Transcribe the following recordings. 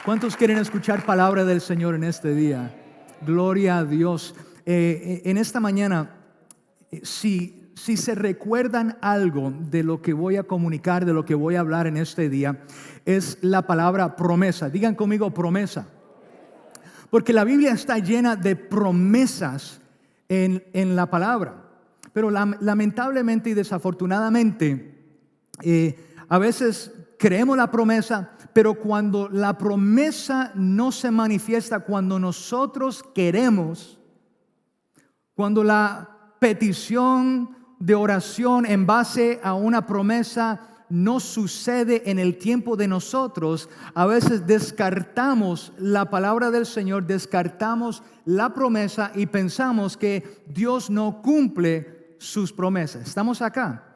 ¿Cuántos quieren escuchar palabra del Señor en este día? Gloria a Dios. En esta mañana, si se recuerdan algo de lo que voy a comunicar, de lo que voy a hablar en este día, es la palabra promesa. Digan conmigo promesa. Porque la Biblia está llena de promesas en la palabra. Pero lamentablemente y desafortunadamente, a veces creemos la promesa, pero cuando la promesa no se manifiesta, cuando nosotros queremos, cuando la petición de oración en base a una promesa no sucede en el tiempo de nosotros, a veces descartamos la palabra del Señor, descartamos la promesa y pensamos que Dios no cumple sus promesas. ¿Estamos acá?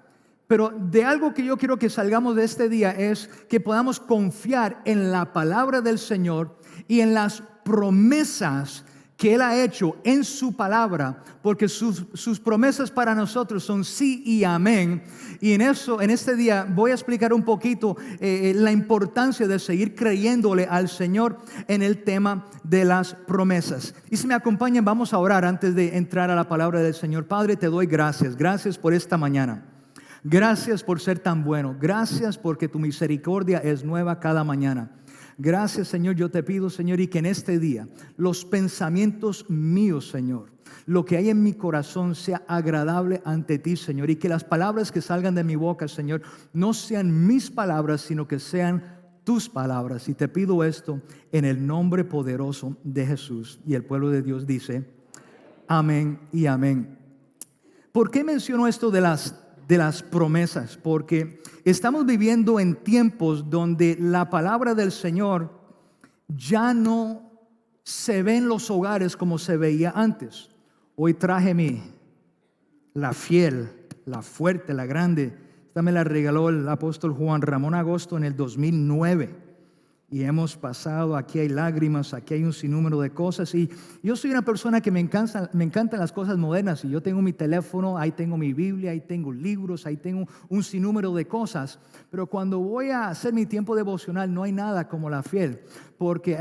Pero de algo que yo quiero que salgamos de este día es que podamos confiar en la palabra del Señor y en las promesas que Él ha hecho en su palabra, porque sus promesas para nosotros son sí y amén. Y en este día voy a explicar un poquito la importancia de seguir creyéndole al Señor en el tema de las promesas. Y si me acompañan, vamos a orar antes de entrar a la palabra del Señor. Padre, te doy gracias. Gracias por esta mañana. Gracias por ser tan bueno. Gracias porque tu misericordia es nueva cada mañana. Gracias, Señor. Yo te pido, Señor, y que en este día los pensamientos míos, Señor, lo que hay en mi corazón sea agradable ante ti, Señor, y que las palabras que salgan de mi boca, Señor, no sean mis palabras, sino que sean tus palabras. Y te pido esto en el nombre poderoso de Jesús. Y el pueblo de Dios dice, amén y amén. ¿Por qué menciono esto de las promesas? Porque estamos viviendo en tiempos donde la palabra del Señor ya no se ve en los hogares como se veía antes. Hoy traje la fiel, la fuerte, la grande. Esta me la regaló el apóstol Juan Ramón Agosto en el 2009. Y hemos pasado, aquí hay lágrimas, aquí hay un sinnúmero de cosas. Y yo soy una persona que me encantan las cosas modernas. Y yo tengo mi teléfono, ahí tengo mi Biblia, ahí tengo libros, ahí tengo un sinnúmero de cosas. Pero cuando voy a hacer mi tiempo devocional, no hay nada como la fiel. Porque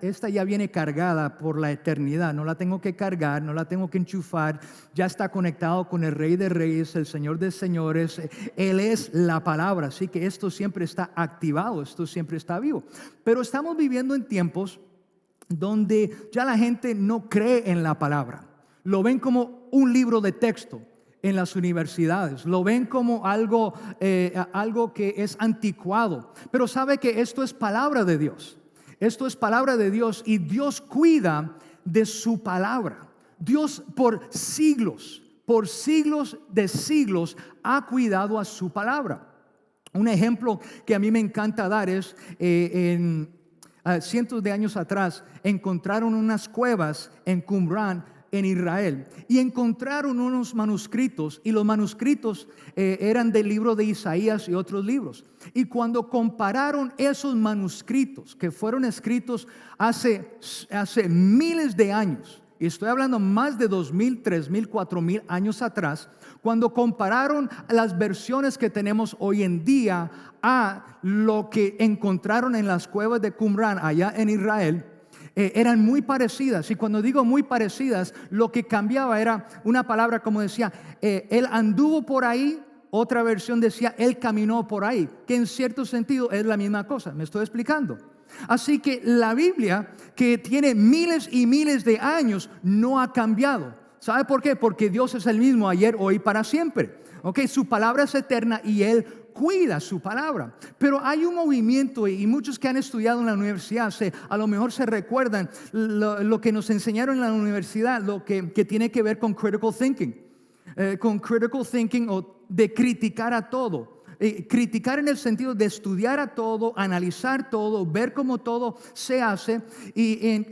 esta ya viene cargada por la eternidad. No la tengo que cargar, no la tengo que enchufar. Ya está conectado con el Rey de Reyes, el Señor de Señores. Él es la palabra. Así que esto siempre está activado, esto siempre está vivo. Pero estamos viviendo en tiempos donde ya la gente no cree en la palabra. Lo ven como un libro de texto en las universidades. Lo ven como algo que es anticuado. Pero sabe que esto es palabra de Dios. Esto es palabra de Dios y Dios cuida de su palabra. Dios por siglos de siglos ha cuidado a su palabra. Un ejemplo que a mí me encanta dar es cientos de años atrás encontraron unas cuevas en Qumran, en Israel, y encontraron unos manuscritos, y los manuscritos eran del libro de Isaías y otros libros. Y cuando compararon esos manuscritos que fueron escritos hace miles de años, y estoy hablando más de 2,000, 3,000, 4,000 años atrás, cuando compararon las versiones que tenemos hoy en día a lo que encontraron en las cuevas de Qumran allá en Israel, eran muy parecidas. Y cuando digo muy parecidas, lo que cambiaba era una palabra como decía, él anduvo por ahí. Otra versión decía, él caminó por ahí, que en cierto sentido es la misma cosa. ¿Me estoy explicando? Así que la Biblia, que tiene miles y miles de años, no ha cambiado. ¿Sabe por qué? Porque Dios es el mismo ayer, hoy, para siempre. Okay, su palabra es eterna y Él cuida su palabra. Pero hay un movimiento, y muchos que han estudiado en la universidad a lo mejor se recuerdan lo que nos enseñaron en la universidad, lo que tiene que ver con critical thinking. Con critical thinking o de criticar a todo. Criticar en el sentido de estudiar a todo, analizar todo, ver cómo todo se hace y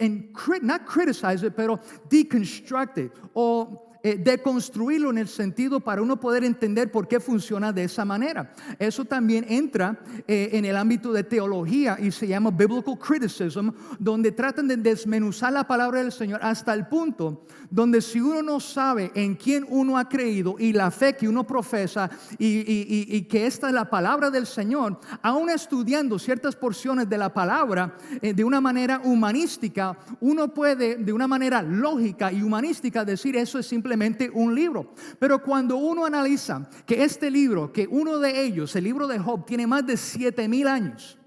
not criticize it, pero deconstruct it o deconstruirlo en el sentido para uno poder entender por qué funciona de esa manera. Eso también entra en el ámbito de teología y se llama Biblical Criticism, donde tratan de desmenuzar la palabra del Señor hasta el punto donde si uno no sabe en quién uno ha creído y la fe que uno profesa y que esta es la palabra del Señor, aún estudiando ciertas porciones de la palabra de una manera humanística, uno puede de una manera lógica y humanística decir eso es simplemente un libro. Pero cuando uno analiza que este libro, que uno de ellos, el libro de Job, tiene más de 7,000 años.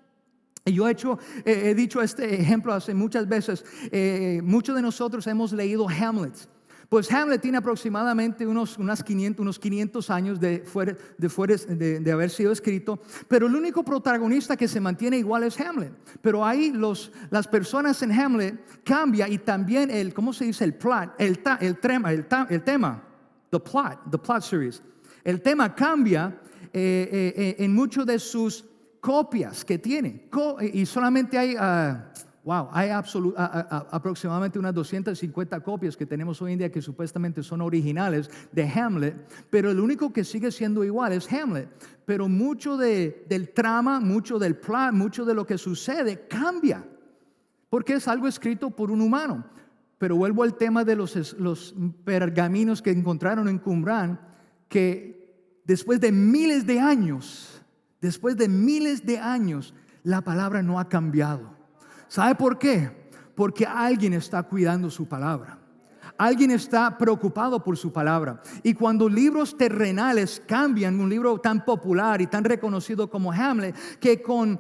Y yo he dicho este ejemplo hace muchas veces. Muchos de nosotros hemos leído Hamlet. Pues Hamlet tiene aproximadamente unos 500 años de haber sido escrito, pero el único protagonista que se mantiene igual es Hamlet. Pero ahí las personas en Hamlet cambian y también ¿cómo se dice? El plot, the plot series. El tema cambia en muchos de sus copias que tiene. Y solamente hay... hay aproximadamente unas 250 copias que tenemos hoy en día que supuestamente son originales de Hamlet, pero el único que sigue siendo igual es Hamlet. Pero mucho del trama, mucho del plot, mucho de lo que sucede cambia, porque es algo escrito por un humano. Pero vuelvo al tema de los pergaminos que encontraron en Qumran, que después de miles de años, la palabra no ha cambiado. ¿Sabe por qué? Porque alguien está cuidando su palabra. Alguien está preocupado por su palabra. Y cuando libros terrenales cambian, un libro tan popular y tan reconocido como Hamlet, que con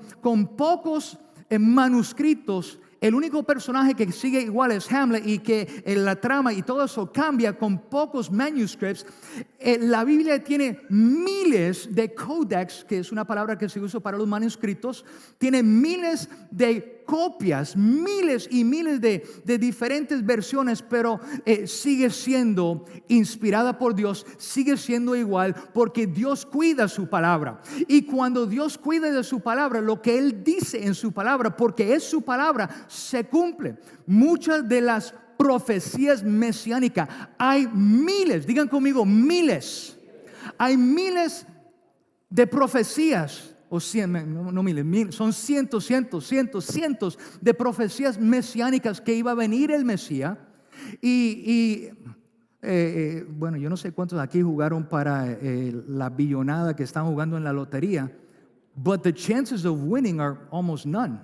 pocos manuscritos, el único personaje que sigue igual es Hamlet, y que la trama y todo eso cambia con pocos manuscritos. La Biblia tiene miles de codex, que es una palabra que se usa para los manuscritos. Tiene miles de copias, miles y miles de diferentes versiones, pero sigue siendo inspirada por Dios, sigue siendo igual, porque Dios cuida su palabra. Y cuando Dios cuida de su palabra, lo que Él dice en su palabra, porque es su palabra, se cumple. Muchas de las profecías mesiánicas, hay miles, digan conmigo, miles. Hay miles de profecías. O no miles, son cientos de profecías mesiánicas que iba a venir el Mesías. Bueno, yo no sé cuántos aquí jugaron para la billonada que están jugando en la lotería, but the chances of winning are almost none,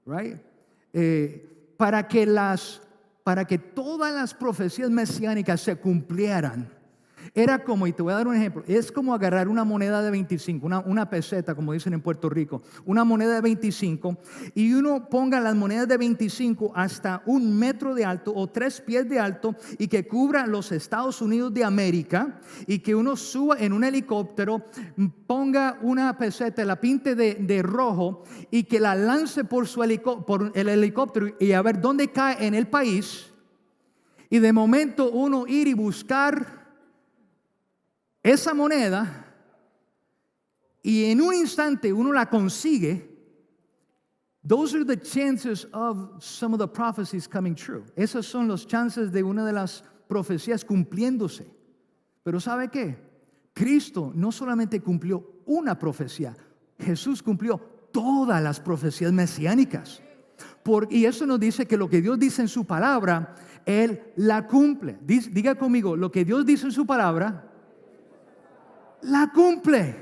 right? Para que todas las profecías mesiánicas se cumplieran, era como, y te voy a dar un ejemplo, es como agarrar una moneda de 25, una peseta, como dicen en Puerto Rico, una moneda de 25, y uno ponga las monedas de 25 hasta 1 metro de alto o 3 pies de alto, y que cubra los Estados Unidos de América, y que uno suba en un helicóptero, ponga una peseta, la pinte de rojo, y que la lance por el helicóptero y a ver dónde cae en el país. Y de momento uno ir y buscar esa moneda, y en un instante uno la consigue. Those are the chances of some of the prophecies coming true. Esas son los chances de una de las profecías cumpliéndose. Pero ¿sabe qué? Cristo no solamente cumplió una profecía, Jesús cumplió todas las profecías mesiánicas. Y eso nos dice que lo que Dios dice en su palabra, Él la cumple. Diga conmigo, lo que Dios dice en su palabra, la cumple.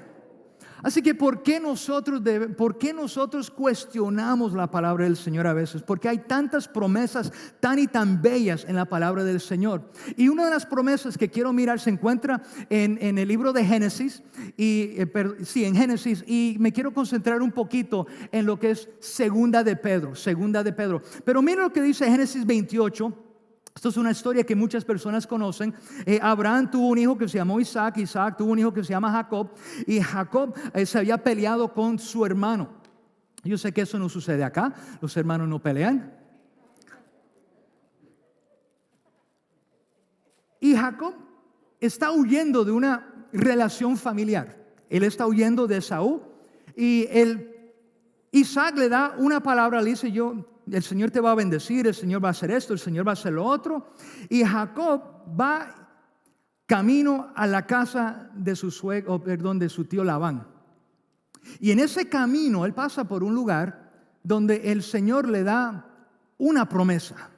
Así que ¿por qué nosotros cuestionamos la palabra del Señor a veces? Porque hay tantas promesas tan y tan bellas en la palabra del Señor. Y una de las promesas que quiero mirar se encuentra en el libro de Génesis. En Génesis. Y me quiero concentrar un poquito en lo que es Segunda de Pedro. Pero mira lo que dice Génesis 28. Esto es una historia que muchas personas conocen. Abraham tuvo un hijo que se llamó Isaac. Isaac tuvo un hijo que se llama Jacob. Y Jacob se había peleado con su hermano. Yo sé que eso no sucede acá. Los hermanos no pelean. Y Jacob está huyendo de una relación familiar. Él está huyendo de Esaú. Y Isaac le da una palabra, le dice: el Señor te va a bendecir, el Señor va a hacer esto, el Señor va a hacer lo otro. Y Jacob va camino a la casa de de su tío Labán. Y en ese camino él pasa por un lugar donde el Señor le da una promesa.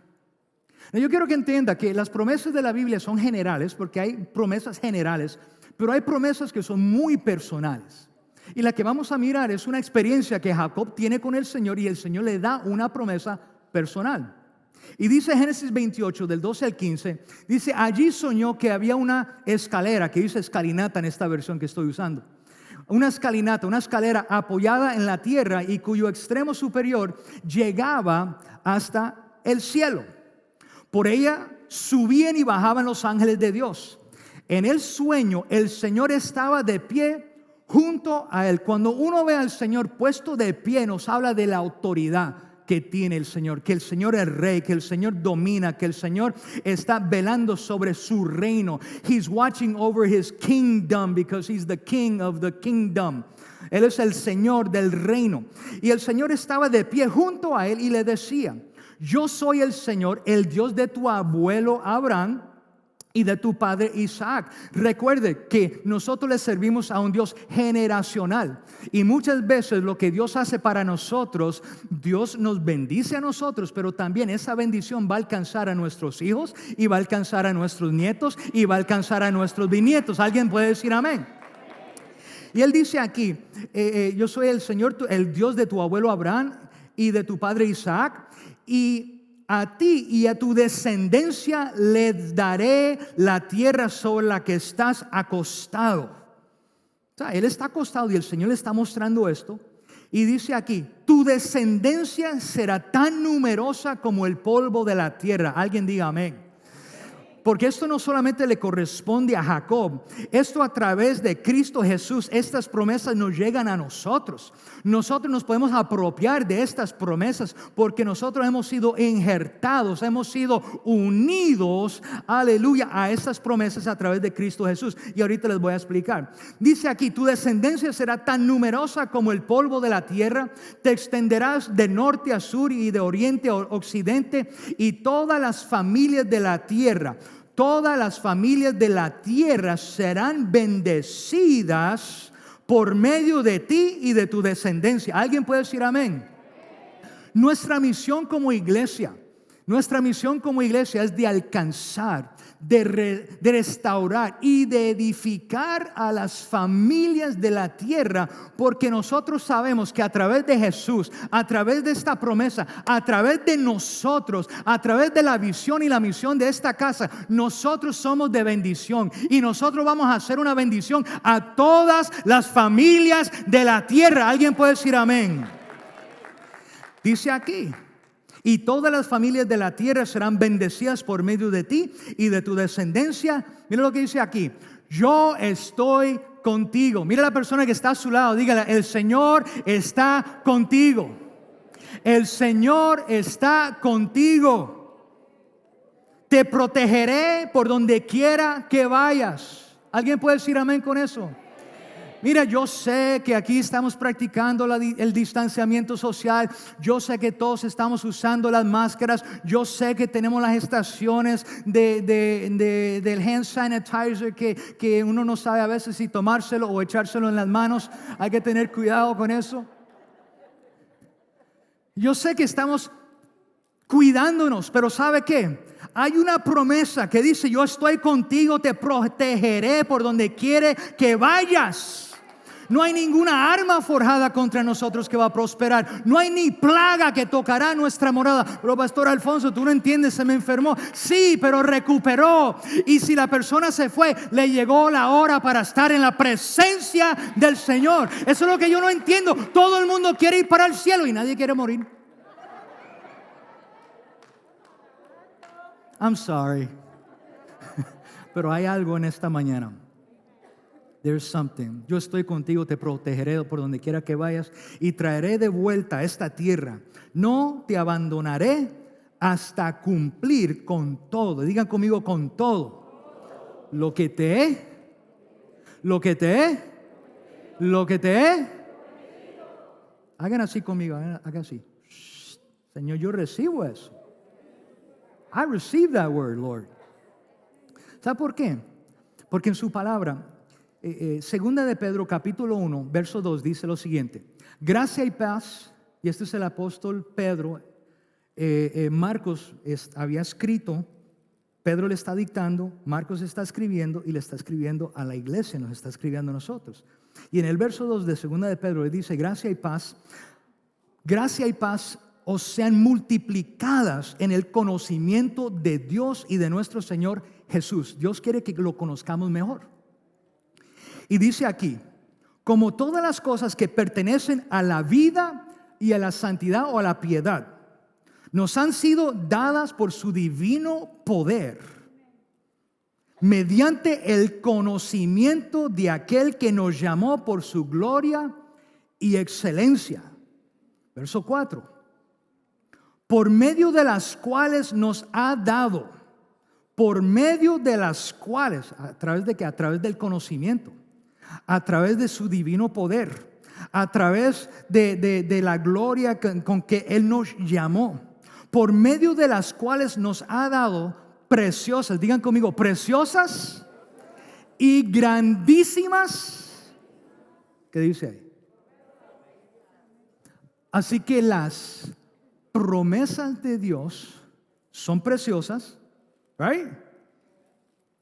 Yo quiero que entienda que las promesas de la Biblia son generales, porque hay promesas generales, pero hay promesas que son muy personales. Y la que vamos a mirar es una experiencia que Jacob tiene con el Señor y el Señor le da una promesa personal. Y dice Génesis 28, del 12 al 15, dice, allí soñó que había una escalera, que dice escalinata en esta versión que estoy usando. Una escalinata, una escalera apoyada en la tierra y cuyo extremo superior llegaba hasta el cielo. Por ella subían y bajaban los ángeles de Dios. En el sueño el Señor estaba de pie junto a él. Cuando uno ve al Señor puesto de pie, nos habla de la autoridad que tiene el Señor, que el Señor es rey, que el Señor domina, que el Señor está velando sobre su reino. He's watching over his kingdom because he's the king of the kingdom. Él es el Señor del reino. Y el Señor estaba de pie junto a él y le decía, yo soy el Señor, el Dios de tu abuelo Abraham y de tu padre Isaac. Recuerde que nosotros le servimos a un Dios generacional. Y muchas veces lo que Dios hace para nosotros, Dios nos bendice a nosotros, pero también esa bendición va a alcanzar a nuestros hijos y va a alcanzar a nuestros nietos y va a alcanzar a nuestros bisnietos. ¿Alguien puede decir amén? Y él dice aquí, yo soy el Señor, el Dios de tu abuelo Abraham y de tu padre Isaac, y a ti y a tu descendencia les daré la tierra sobre la que estás acostado. O sea, él está acostado y el Señor le está mostrando esto. Y dice aquí, tu descendencia será tan numerosa como el polvo de la tierra. Alguien diga amén. Porque esto no solamente le corresponde a Jacob, esto a través de Cristo Jesús, estas promesas nos llegan a nosotros. Nosotros nos podemos apropiar de estas promesas porque nosotros hemos sido injertados, hemos sido unidos, aleluya, a estas promesas a través de Cristo Jesús. Y ahorita les voy a explicar. Dice aquí, tu descendencia será tan numerosa como el polvo de la tierra, te extenderás de norte a sur y de oriente a occidente, y todas las familias de la tierra, todas las familias de la tierra serán bendecidas por medio de ti y de tu descendencia. ¿Alguien puede decir amén? Nuestra misión como iglesia es de alcanzar, de restaurar y de edificar a las familias de la tierra, porque nosotros sabemos que a través de Jesús, a través de esta promesa, a través de nosotros, a través de la visión y la misión de esta casa, nosotros somos de bendición y nosotros vamos a hacer una bendición a todas las familias de la tierra. ¿Alguien puede decir amén? Dice aquí, y todas las familias de la tierra serán bendecidas por medio de ti y de tu descendencia. Mira lo que dice aquí, yo estoy contigo. Mira a la persona que está a su lado, dígale, el Señor está contigo. El Señor está contigo. Te protegeré por donde quiera que vayas. ¿Alguien puede decir amén con eso? Mira, yo sé que aquí estamos practicando el distanciamiento social. Yo sé que todos estamos usando las máscaras. Yo sé que tenemos las estaciones del hand sanitizer que uno no sabe a veces si tomárselo o echárselo en las manos. Hay que tener cuidado con eso. Yo sé que estamos cuidándonos, pero ¿sabe qué? Hay una promesa que dice, yo estoy contigo, te protegeré por donde quiera que vayas. No hay ninguna arma forjada contra nosotros que va a prosperar. No hay ni plaga que tocará nuestra morada. Pero pastor Alfonso, tú no entiendes, se me enfermó. Sí, pero recuperó. Y si la persona se fue, le llegó la hora para estar en la presencia del Señor. Eso es lo que yo no entiendo. Todo el mundo quiere ir para el cielo y nadie quiere morir. I'm sorry. Pero hay algo en esta mañana. There's something. Yo estoy contigo, te protegeré por donde quiera que vayas y traeré de vuelta a esta tierra. No te abandonaré hasta cumplir con todo. Digan conmigo, con todo. Lo que te he. Hagan así conmigo, hagan así. Señor, yo recibo eso. I receive that word, Lord. ¿Sabe por qué? Porque en su palabra, segunda de Pedro capítulo 1, verso 2 dice lo siguiente: gracia y paz, y este es el apóstol Pedro, Marcos había escrito, Pedro le está dictando, Marcos está escribiendo y le está escribiendo a la iglesia, nos está escribiendo a nosotros. Y en el verso 2 de segunda de Pedro le dice: gracia y paz os sean multiplicadas en el conocimiento de Dios y de nuestro Señor Jesús. Dios quiere que lo conozcamos mejor. Y dice aquí: como todas las cosas que pertenecen a la vida y a la santidad o a la piedad, nos han sido dadas por su divino poder, mediante el conocimiento de aquel que nos llamó por su gloria y excelencia. Verso 4: por medio de las cuales nos ha dado, por medio de las cuales, ¿a través de qué? A través del conocimiento, a través de su divino poder, a través de la gloria con que Él nos llamó, por medio de las cuales nos ha dado preciosas, digan conmigo, preciosas y grandísimas. ¿Qué dice ahí? Así que las promesas de Dios son preciosas, right?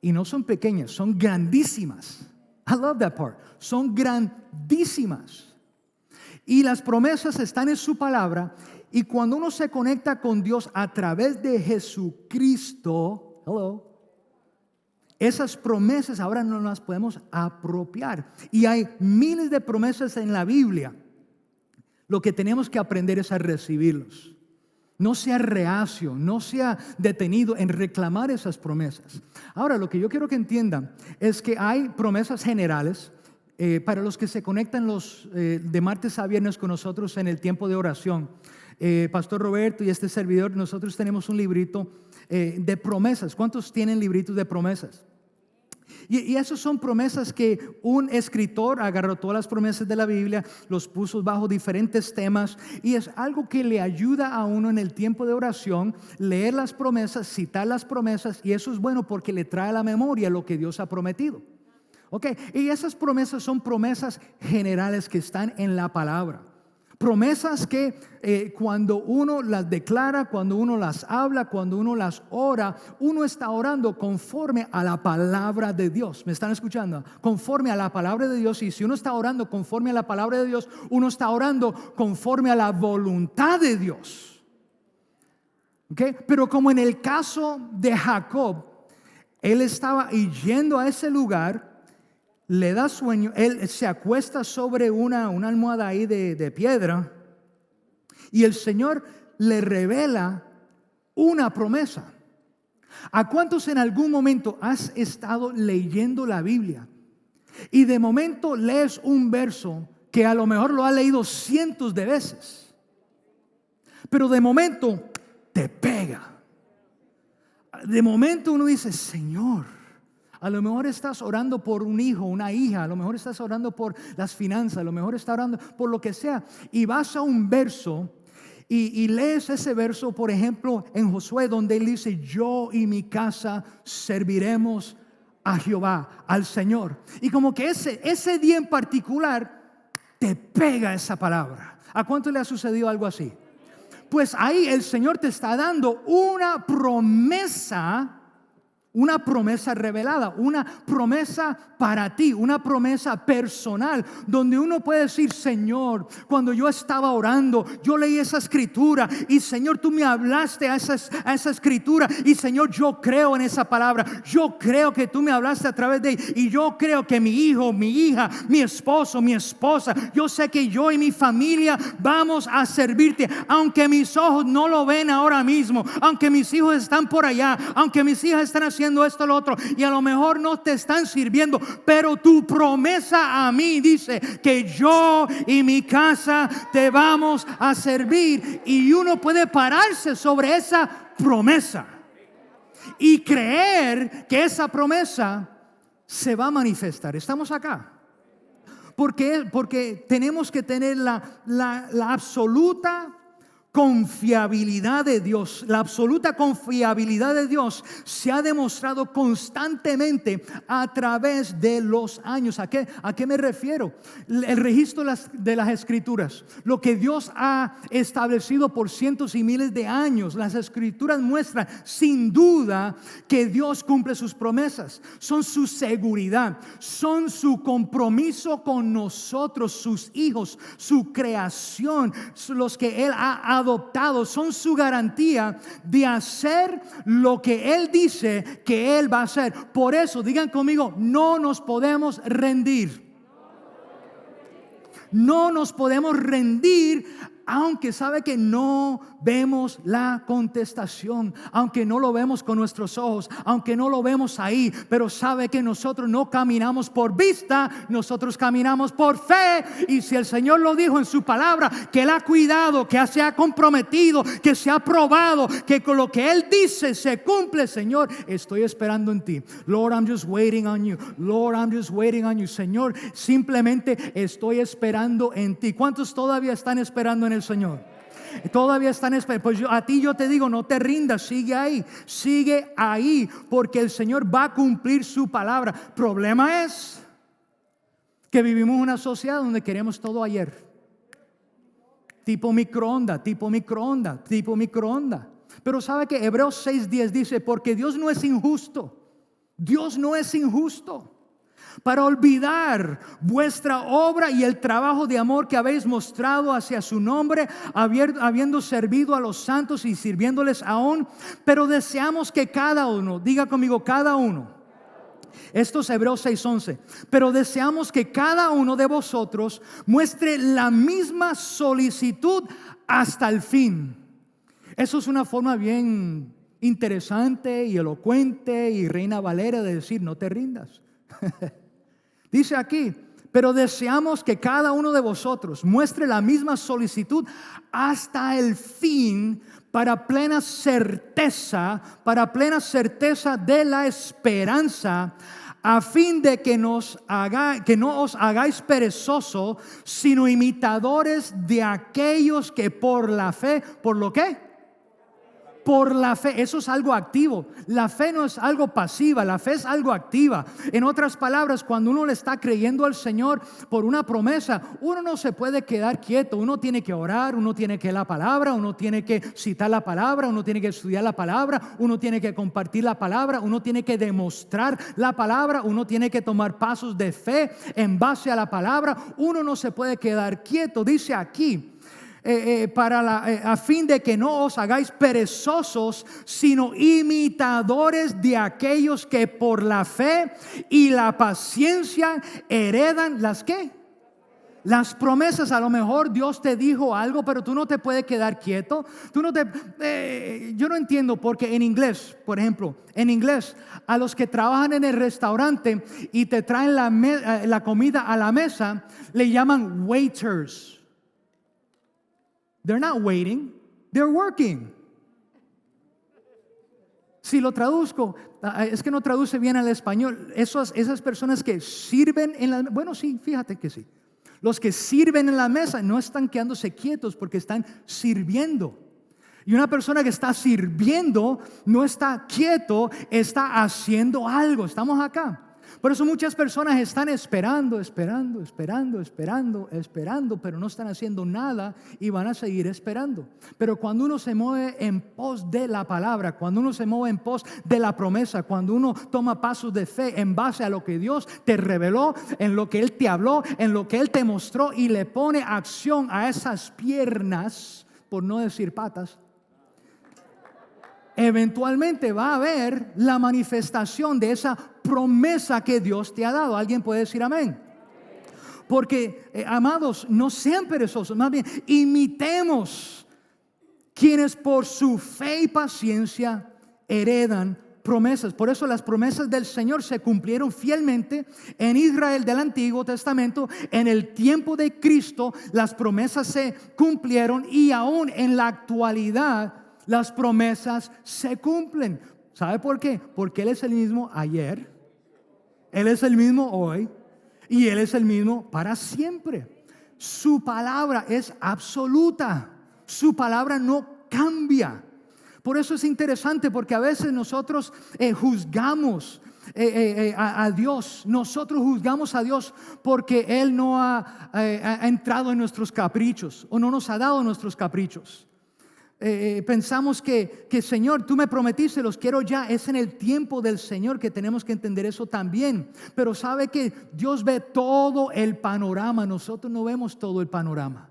Y no son pequeñas, son grandísimas. I love that part. Son grandísimas. Y las promesas están en su palabra. Y cuando uno se conecta con Dios a través de Jesucristo, esas promesas ahora no las podemos apropiar. Y hay miles de promesas en la Biblia. Lo que tenemos que aprender es a recibirlos. No sea reacio, no sea detenido en reclamar esas promesas. Ahora, lo que yo quiero que entiendan es que hay promesas generales. Para los que se conectan de martes a viernes con nosotros en el tiempo de oración, Pastor Roberto y este servidor, nosotros tenemos un librito de promesas. ¿Cuántos tienen libritos de promesas? Y esas son promesas que un escritor agarró todas las promesas de la Biblia, los puso bajo diferentes temas, y es algo que le ayuda a uno en el tiempo de oración, leer las promesas, citar las promesas, y eso es bueno porque le trae a la memoria lo que Dios ha prometido. Y esas promesas son promesas generales que están en la palabra. Promesas que cuando uno las declara, cuando uno las habla, cuando uno las ora, uno está orando conforme a la palabra de Dios. ¿Me están escuchando? Conforme a la palabra de Dios. Y si uno está orando conforme a la palabra de Dios, uno está orando conforme a la voluntad de Dios. Pero como en el caso de Jacob, él estaba yendo a ese lugar, le da sueño, él se acuesta sobre una almohada ahí de piedra, y el Señor le revela una promesa. ¿A cuántos en algún momento has estado leyendo la Biblia y de momento lees un verso que a lo mejor lo has leído cientos de veces, pero de momento te pega? De momento uno dice: Señor, a lo mejor estás orando por un hijo, una hija, a lo mejor estás orando por las finanzas, a lo mejor estás orando por lo que sea, y vas a un verso y lees ese verso, por ejemplo, en Josué, donde él dice: yo y mi casa serviremos a Jehová, al Señor. Y como que ese día en particular te pega esa palabra. ¿A cuánto le ha sucedido algo así? Pues ahí el Señor te está dando una promesa revelada, una promesa para ti, una promesa personal, donde uno puede decir: Señor, cuando yo estaba orando, yo leí esa escritura, y Señor, tú me hablaste a esa escritura, y Señor, yo creo en esa palabra, yo creo que tú me hablaste a través de ella, y yo creo que mi hijo, mi hija, mi esposo, mi esposa, yo sé que yo y mi familia vamos a servirte, aunque mis ojos no lo ven ahora mismo, aunque mis hijos están por allá, aunque mis hijas están haciendo esto, lo otro, y a lo mejor no te están sirviendo, pero tu promesa a mí dice que yo y mi casa te vamos a servir. Y uno puede pararse sobre esa promesa y creer que esa promesa se va a manifestar. Estamos acá porque tenemos que tener la absoluta confiabilidad de Dios, la absoluta confiabilidad de Dios se ha demostrado constantemente a través de los años. ¿A qué me refiero? El registro de las escrituras, lo que Dios ha establecido por cientos y miles de años. Las escrituras muestran sin duda que Dios cumple sus promesas, son su seguridad, son su compromiso con nosotros, sus hijos, su creación, los que Él ha adoptado, son su garantía de hacer lo que Él dice que Él va a hacer. Por eso, digan conmigo, no nos podemos rendir. No nos podemos rendir, aunque sabe que no vemos la contestación, aunque no lo vemos con nuestros ojos, aunque no lo vemos ahí, pero sabe que nosotros no caminamos por vista, nosotros caminamos por fe. Y si el Señor lo dijo en su palabra, que Él ha cuidado, que se ha comprometido, que se ha probado, que con lo que Él dice se cumple, Señor, estoy esperando en ti. Lord, I'm just waiting on you. Lord, I'm just waiting on you. Señor, simplemente estoy esperando en ti. ¿Cuántos todavía están esperando en el Señor? Todavía están esperando. Pues a ti yo te digo, no te rindas, sigue ahí, porque el Señor va a cumplir su palabra. Problema es que vivimos en una sociedad donde queremos todo ayer, tipo microondas. Pero sabe que Hebreos 6:10 dice, porque Dios no es injusto para olvidar vuestra obra y el trabajo de amor que habéis mostrado hacia su nombre, habiendo servido a los santos y sirviéndoles aún. Pero deseamos que cada uno, diga conmigo, cada uno. Esto es Hebreos 6:11. Pero deseamos que cada uno de vosotros muestre la misma solicitud hasta el fin. Eso es una forma bien interesante y elocuente y Reina Valera de decir, no te rindas. Dice aquí, pero deseamos que cada uno de vosotros muestre la misma solicitud hasta el fin, para plena certeza de la esperanza, a fin de que no os hagáis perezosos, sino imitadores de aquellos que por la fe, ¿por lo qué? Por la fe. Eso es algo activo. La fe no es algo pasiva, la fe es algo activa. En otras palabras, cuando uno le está creyendo al Señor por una promesa, uno no se puede quedar quieto. Uno tiene que orar, uno tiene que leer la palabra, uno tiene que citar la palabra, uno tiene que estudiar la palabra, uno tiene que compartir la palabra, uno tiene que demostrar la palabra, uno tiene que tomar pasos de fe en base a la palabra. Uno no se puede quedar quieto. Dice aquí, a fin de que no os hagáis perezosos, sino imitadores de aquellos que por la fe y la paciencia heredan las ¿qué? Las promesas. A lo mejor Dios te dijo algo, pero tú no te puedes quedar quieto. Yo no entiendo, porque en inglés, por ejemplo, a los que trabajan en el restaurante y te traen la comida a la mesa, le llaman waiters. They're not waiting, they're working. Si lo traduzco, es que no traduce bien al español. Esas personas que sirven en la, bueno, sí, fíjate que sí. Los que sirven en la mesa no están quedándose quietos porque están sirviendo. Y una persona que está sirviendo no está quieto, está haciendo algo. Estamos acá. Por eso muchas personas están esperando, pero no están haciendo nada y van a seguir esperando. Pero cuando uno se mueve en pos de la palabra, cuando uno se mueve en pos de la promesa, cuando uno toma pasos de fe en base a lo que Dios te reveló, en lo que Él te habló, en lo que Él te mostró, y le pone acción a esas piernas, por no decir patas, eventualmente va a haber la manifestación de esa promesa que Dios te ha dado. ¿Alguien puede decir amén? Porque, amados, no sean perezosos, más bien imitemos quienes por su fe y paciencia heredan promesas. Por eso las promesas del Señor se cumplieron fielmente en Israel del Antiguo Testamento. En el tiempo de Cristo las promesas se cumplieron, y aún en la actualidad las promesas se cumplen. ¿Sabe por qué? Porque Él es el mismo ayer, Él es el mismo hoy y Él es el mismo para siempre. Su palabra es absoluta. Su palabra no cambia. Por eso es interesante, porque a veces nosotros juzgamos a Dios. Nosotros juzgamos a Dios porque Él no ha entrado en nuestros caprichos o no nos ha dado nuestros caprichos. Pensamos que Señor, tú me prometiste, los quiero ya. Es en el tiempo del Señor que tenemos que entender eso también. Pero sabe que Dios ve todo el panorama. Nosotros no vemos todo el panorama.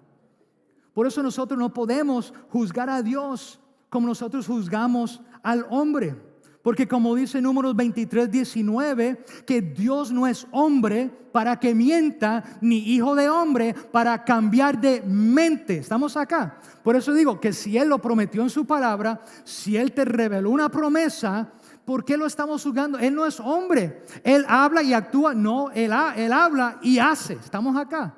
Por eso nosotros no podemos juzgar a Dios como nosotros juzgamos al hombre. Porque como dice Números 23:19, que Dios no es hombre para que mienta, ni hijo de hombre para cambiar de mente. ¿Estamos acá? Por eso digo que si Él lo prometió en su palabra, si Él te reveló una promesa, ¿por qué lo estamos juzgando? Él no es hombre. Él habla y actúa. No, Él habla y hace. ¿Estamos acá?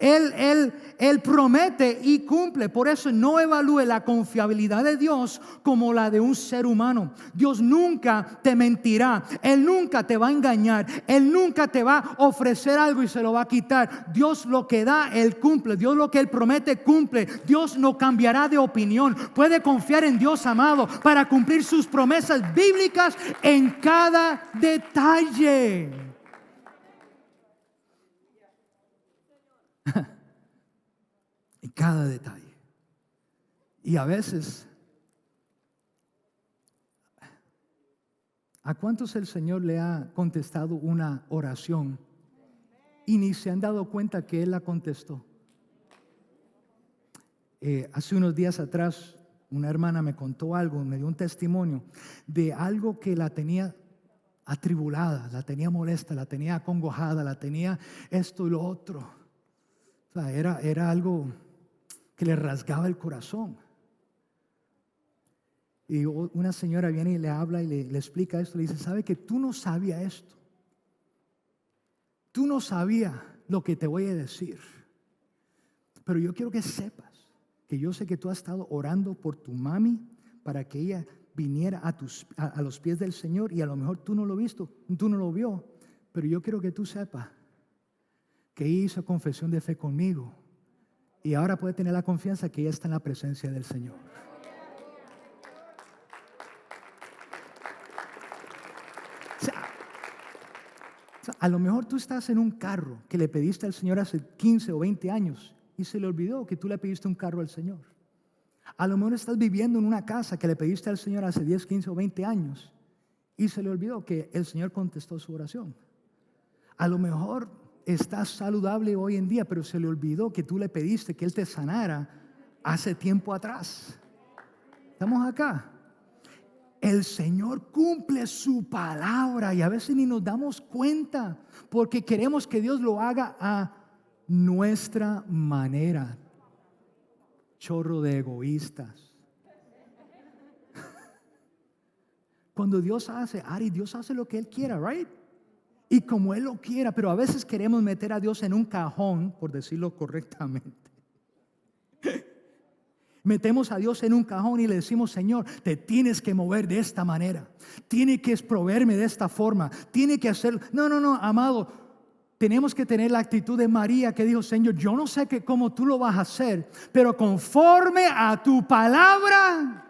Él promete y cumple. Por eso no evalúe la confiabilidad de Dios como la de un ser humano. Dios nunca te mentirá. Él nunca te va a engañar. Él nunca te va a ofrecer algo y se lo va a quitar. Dios lo que da, Él cumple. Dios lo que Él promete, cumple. Dios no cambiará de opinión. Puede confiar en Dios, amado, para cumplir sus promesas bíblicas en cada detalle. En cada detalle. Y a veces, ¿a cuántos el Señor le ha contestado una oración y ni se han dado cuenta que Él la contestó? Hace unos días atrás una hermana me contó algo, me dio un testimonio de algo que la tenía atribulada, la tenía molesta, la tenía acongojada, la tenía esto y lo otro. O sea, era algo que le rasgaba el corazón. Y una señora viene y le habla y le explica esto. Le dice, ¿sabe que tú no sabías esto? Tú no sabías lo que te voy a decir. Pero yo quiero que sepas que yo sé que tú has estado orando por tu mami para que ella viniera a los pies del Señor. Y a lo mejor tú no lo visto, tú no lo vio. Pero yo quiero que tú sepas que ella hizo confesión de fe conmigo y ahora puede tener la confianza que ella está en la presencia del Señor. O sea, a lo mejor tú estás en un carro que le pediste al Señor hace 15 o 20 años y se le olvidó que tú le pediste un carro al Señor. A lo mejor estás viviendo en una casa que le pediste al Señor hace 10, 15 o 20 años y se le olvidó que el Señor contestó su oración. A lo mejor estás saludable hoy en día, pero se le olvidó que tú le pediste que Él te sanara hace tiempo atrás. ¿Estamos acá? El Señor cumple su palabra y a veces ni nos damos cuenta porque queremos que Dios lo haga a nuestra manera. Chorro de egoístas. Cuando Dios hace, Dios hace lo que Él quiera, right? Y como Él lo quiera, pero a veces queremos meter a Dios en un cajón, por decirlo correctamente. Metemos a Dios en un cajón y le decimos, Señor, te tienes que mover de esta manera. Tiene que proveerme de esta forma. Tiene que hacerlo. No, amado. Tenemos que tener la actitud de María que dijo, Señor, yo no sé cómo tú lo vas a hacer, pero conforme a tu palabra,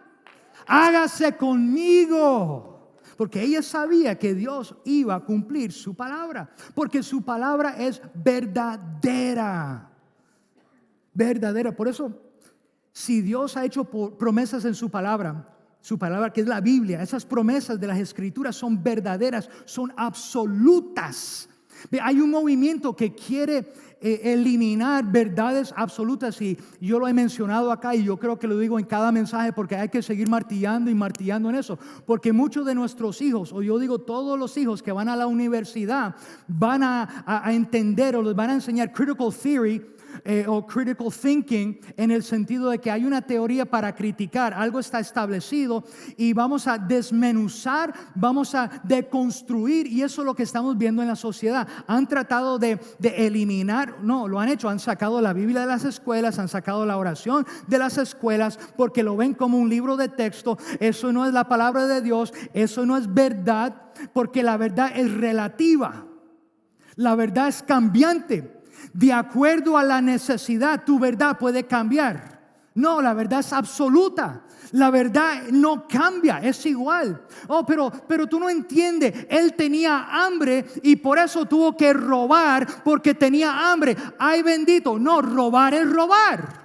hágase conmigo. Porque ella sabía que Dios iba a cumplir su palabra. Porque su palabra es verdadera. Verdadera. Por eso, si Dios ha hecho promesas en su palabra que es la Biblia, esas promesas de las Escrituras son verdaderas, son absolutas. Hay un movimiento que quiere eliminar verdades absolutas y yo lo he mencionado acá y yo creo que lo digo en cada mensaje porque hay que seguir martillando y martillando en eso, porque muchos de nuestros hijos, o yo digo todos los hijos que van a la universidad van a entender o les van a enseñar critical theory o critical thinking, en el sentido de que hay una teoría para criticar, algo está establecido y vamos a desmenuzar, vamos a deconstruir, y eso es lo que estamos viendo en la sociedad. Han tratado de eliminar, no, lo han hecho, han sacado la Biblia de las escuelas, han sacado la oración de las escuelas porque lo ven como un libro de texto. Eso no es la palabra de Dios, eso no es verdad, porque la verdad es relativa, la verdad es cambiante. De acuerdo a la necesidad, tu verdad puede cambiar. No, la verdad es absoluta. La verdad no cambia, es igual. Oh, pero tú no entiendes. Él tenía hambre y por eso tuvo que robar porque tenía hambre. Ay, bendito. No, robar es robar,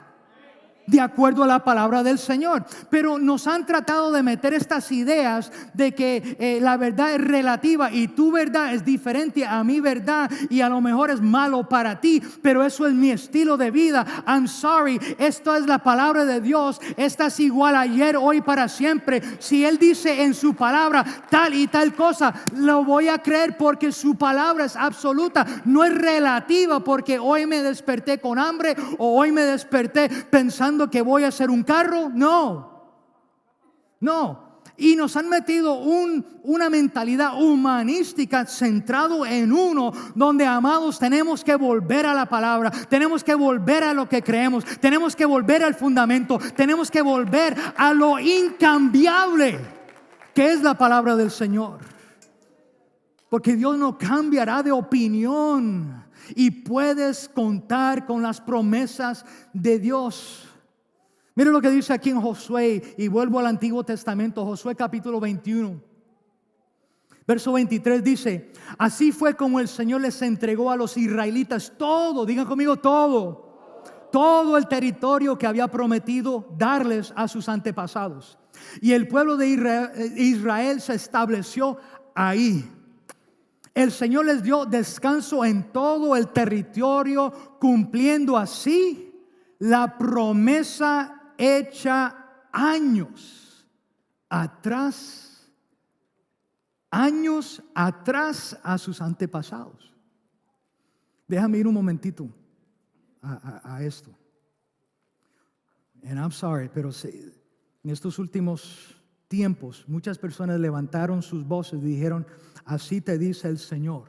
de acuerdo a la palabra del Señor. Pero nos han tratado de meter estas ideas de que la verdad es relativa y tu verdad es diferente a mi verdad y a lo mejor es malo para ti, pero eso es mi estilo de vida. I'm sorry, esto es la palabra de Dios. Esta es igual ayer, hoy, para siempre. Si Él dice en su palabra tal y tal cosa, lo voy a creer porque su palabra es absoluta, no es relativa porque hoy me desperté con hambre o hoy me desperté pensando que voy a hacer un carro. No. Y nos han metido una mentalidad humanística centrado en uno, donde, amados, tenemos que volver a la palabra, tenemos que volver a lo que creemos, tenemos que volver al fundamento, tenemos que volver a lo incambiable que es la palabra del Señor. Porque Dios no cambiará de opinión y puedes contar con las promesas de Dios. Mire lo que dice aquí en Josué, y vuelvo al Antiguo Testamento, Josué capítulo 21. Verso 23 dice: así fue como el Señor les entregó a los israelitas todo, digan conmigo, todo el territorio que había prometido darles a sus antepasados. Y el pueblo de Israel se estableció ahí. El Señor les dio descanso en todo el territorio, cumpliendo así la promesa hecha años atrás a sus antepasados. Déjame ir un momentito a esto. And I'm sorry, pero en estos últimos tiempos muchas personas levantaron sus voces y dijeron: así te dice el Señor.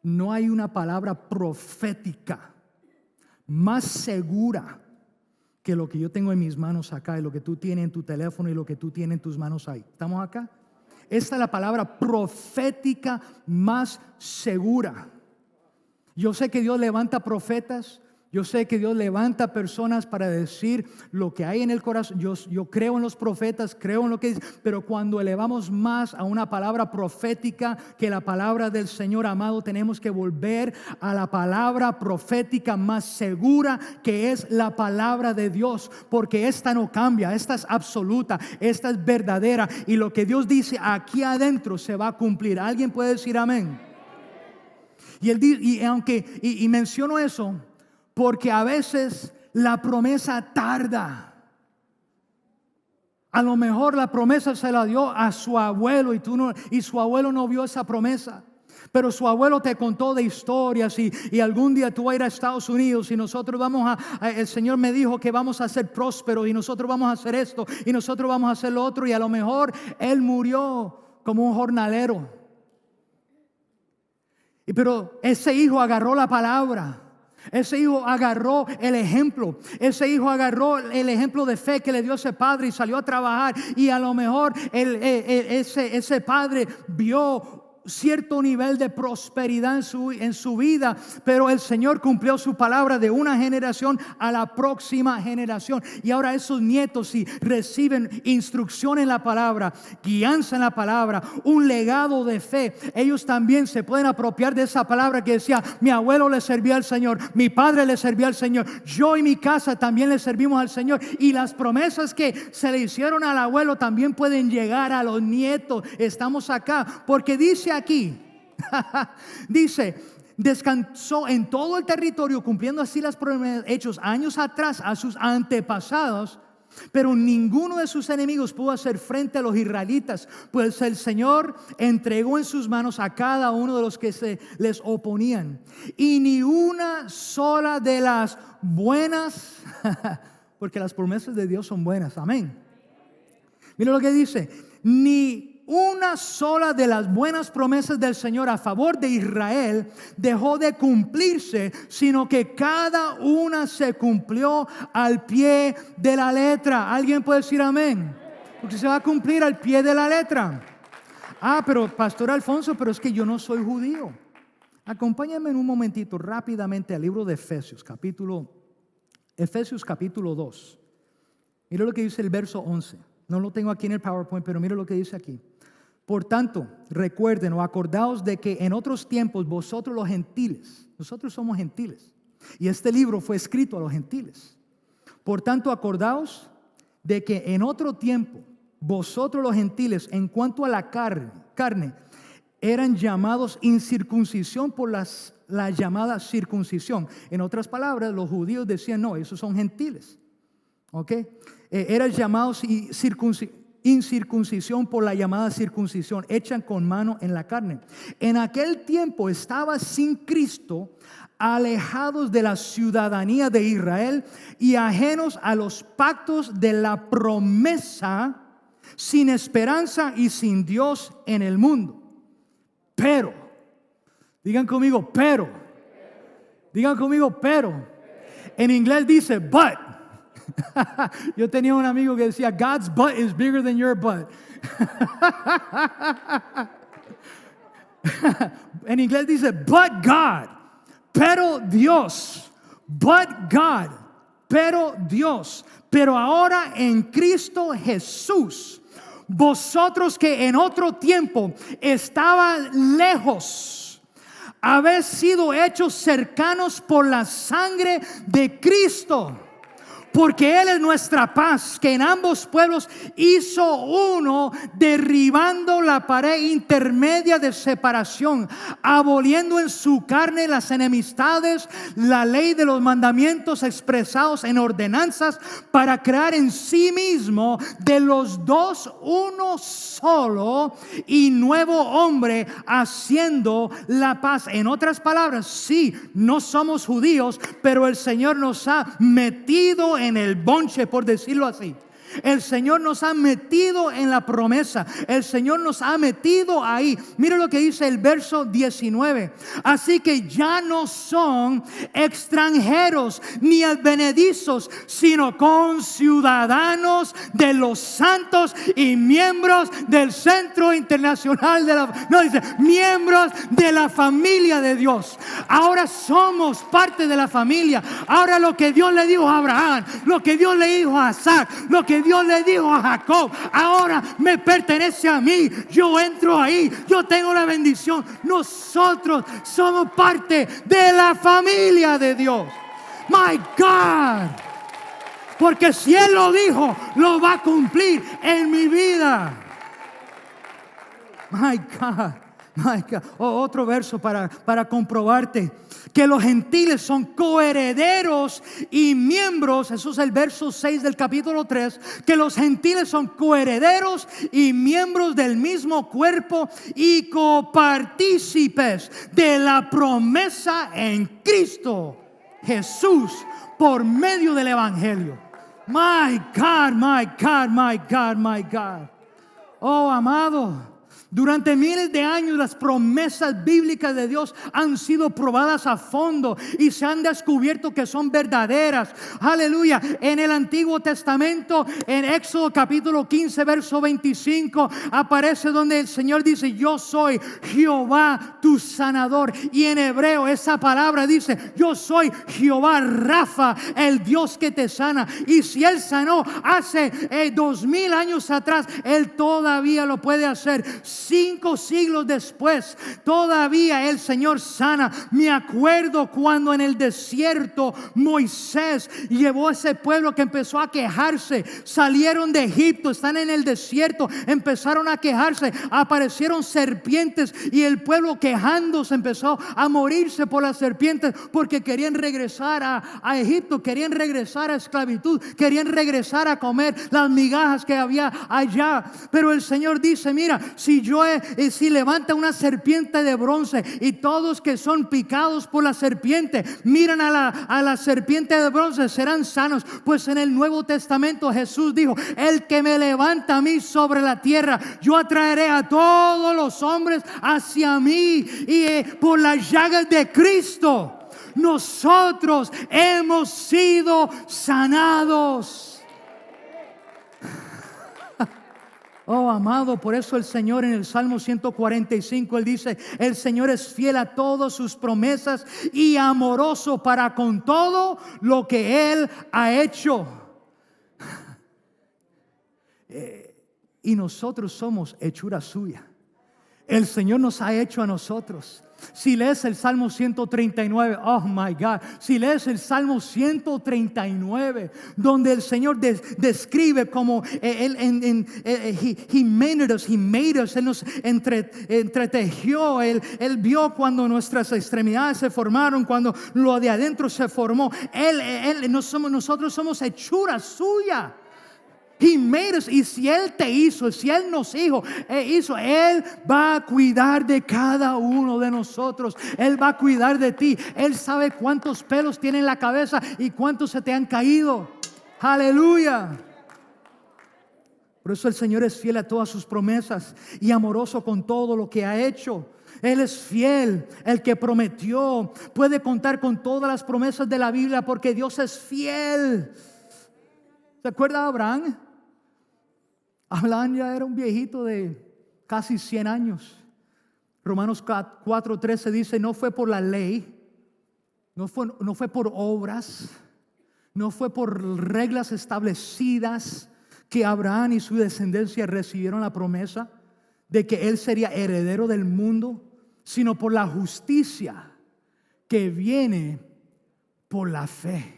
No hay una palabra profética más segura que lo que yo tengo en mis manos acá, y lo que tú tienes en tu teléfono, y lo que tú tienes en tus manos ahí. ¿Estamos acá? Esta es la palabra profética más segura. Yo sé que Dios levanta profetas. Yo sé que Dios levanta personas para decir lo que hay en el corazón. Yo creo en los profetas, creo en lo que dice, pero cuando elevamos más a una palabra profética que la palabra del Señor, amado, tenemos que volver a la palabra profética más segura, que es la palabra de Dios, porque esta no cambia, esta es absoluta, esta es verdadera, y lo que Dios dice aquí adentro se va a cumplir. ¿Alguien puede decir amén? Y menciono eso porque a veces la promesa tarda. A lo mejor la promesa se la dio a su abuelo y su abuelo no vio esa promesa. Pero su abuelo te contó de historias y algún día tú vas a ir a Estados Unidos y nosotros el Señor me dijo que vamos a ser prósperos y nosotros vamos a hacer esto y nosotros vamos a hacer lo otro, y a lo mejor él murió como un jornalero. Pero ese hijo agarró la palabra. Ese hijo agarró el ejemplo. Ese hijo agarró el ejemplo de fe que le dio ese padre y salió a trabajar. Y a lo mejor ese padre vio cierto nivel de prosperidad en su vida, pero el Señor cumplió su palabra de una generación a la próxima generación. Y ahora esos nietos, si reciben instrucción en la palabra, guianza en la palabra, un legado de fe, ellos también se pueden apropiar de esa palabra que decía: mi abuelo le servía al Señor, mi padre le servía al Señor, yo y mi casa también le servimos al Señor. Y las promesas que se le hicieron al abuelo también pueden llegar a los nietos. Estamos acá porque dice aquí, dice: descansó en todo el territorio, cumpliendo así las promesas hechos años atrás a sus antepasados. Pero ninguno de sus enemigos pudo hacer frente a los israelitas, pues el Señor entregó en sus manos a cada uno de los que se les oponían. Y ni una sola de las buenas, porque las promesas de Dios son buenas, amén. Mira lo que dice: ni una sola de las buenas promesas del Señor a favor de Israel dejó de cumplirse, sino que cada una se cumplió al pie de la letra. ¿Alguien puede decir amén? Porque se va a cumplir al pie de la letra. Pero Pastor Alfonso, pero es que yo no soy judío. Acompáñame en un momentito rápidamente al libro de Efesios, capítulo Efesios capítulo 2. Mira lo que dice el verso 11. No lo tengo aquí en el PowerPoint, pero mira lo que dice aquí. Por tanto, recuerden o acordaos de que en otros tiempos vosotros los gentiles, nosotros somos gentiles, y este libro fue escrito a los gentiles. Por tanto, acordaos de que en otro tiempo vosotros los gentiles, en cuanto a la carne, eran llamados incircuncisión por la llamada circuncisión. En otras palabras, los judíos decían, no, esos son gentiles. ¿Ok? Eran llamados incircuncisión por la llamada circuncisión, hecha con mano en la carne. En aquel tiempo estaba sin Cristo, alejados de la ciudadanía de Israel y ajenos a los pactos de la promesa, sin esperanza y sin Dios en el mundo. Pero, digan conmigo, pero. Digan conmigo, pero. En inglés dice, but. Yo tenía un amigo que decía, God's butt is bigger than your butt. En inglés dice, but God. Pero Dios. But God. Pero Dios. Pero ahora en Cristo Jesús, vosotros que en otro tiempo estaban lejos, habéis sido hechos cercanos por la sangre de Cristo. Porque Él es nuestra paz, que en ambos pueblos hizo uno, derribando la pared intermedia de separación, aboliendo en su carne las enemistades, la ley de los mandamientos expresados en ordenanzas, para crear en sí mismo de los dos uno solo y nuevo hombre, haciendo la paz. En otras palabras, sí, no somos judíos, pero el Señor nos ha metido en el bonche, por decirlo así. El Señor nos ha metido en la promesa. El Señor nos ha metido ahí. Mira lo que dice el verso 19. Así que ya no son extranjeros ni advenedizos, sino conciudadanos de los santos y miembros del Centro Internacional de la... No, dice miembros de la familia de Dios. Ahora somos parte de la familia. Ahora lo que Dios le dijo a Abraham, lo que Dios le dijo a Isaac, lo que Dios le dijo a Jacob, ahora me pertenece a mí. Yo entro ahí, yo tengo la bendición. Nosotros somos parte de la familia de Dios. My God, porque si Él lo dijo, lo va a cumplir en mi vida. My God, my God. Otro verso para comprobarte que los gentiles son coherederos y miembros. Eso es el verso 6 del capítulo 3. Que los gentiles son coherederos y miembros del mismo cuerpo y copartícipes de la promesa en Cristo Jesús por medio del evangelio. My God, my God, my God, my God. Oh, amado, durante miles de años las promesas bíblicas de Dios han sido probadas a fondo y se han descubierto que son verdaderas. Aleluya. En el Antiguo Testamento, en Éxodo capítulo 15 verso 25, aparece donde el Señor dice: yo soy Jehová tu sanador. Y en hebreo esa palabra dice: yo soy Jehová Rafa, el Dios que te sana. Y si Él sanó hace 2000 años atrás, Él todavía lo puede hacer. 5 siglos después, todavía el Señor sana. Me acuerdo cuando en el desierto Moisés llevó a ese pueblo que empezó a quejarse. Salieron de Egipto, están en el desierto, empezaron a quejarse, aparecieron serpientes y el pueblo quejándose empezó a morirse por las serpientes porque querían regresar a Egipto, querían regresar a esclavitud, querían regresar a comer las migajas que había allá. Pero el Señor dice: mira, si levanta una serpiente de bronce y todos que son picados por la serpiente miran a la serpiente de bronce, serán sanos. Pues en el Nuevo Testamento Jesús dijo: el que me levanta a mí sobre la tierra, yo atraeré a todos los hombres hacia mí. Y por las llagas de Cristo nosotros hemos sido sanados. Oh, amado, por eso el Señor en el Salmo 145, Él dice, el Señor es fiel a todas sus promesas y amoroso para con todo lo que Él ha hecho. Y nosotros somos hechura suya. El Señor nos ha hecho a nosotros. Si lees el Salmo 139, oh my God, si lees el Salmo 139, donde el Señor describe como He made us, Él nos entretejió, Él vio cuando nuestras extremidades se formaron, cuando lo de adentro se formó. Nosotros somos hechura suya. He made us. Y si Él te hizo, si Él nos hizo, Él va a cuidar de cada uno de nosotros. Él va a cuidar de ti. Él sabe cuántos pelos tiene en la cabeza y cuántos se te han caído. Aleluya. Por eso el Señor es fiel a todas sus promesas y amoroso con todo lo que ha hecho. Él es fiel, el que prometió. Puede contar con todas las promesas de la Biblia porque Dios es fiel. ¿Se acuerda de Abraham? Abraham ya era un viejito de casi 100 años. Romanos 4:13 dice, no fue por la ley, no fue por obras, no fue por reglas establecidas que Abraham y su descendencia recibieron la promesa de que él sería heredero del mundo, sino por la justicia que viene por la fe.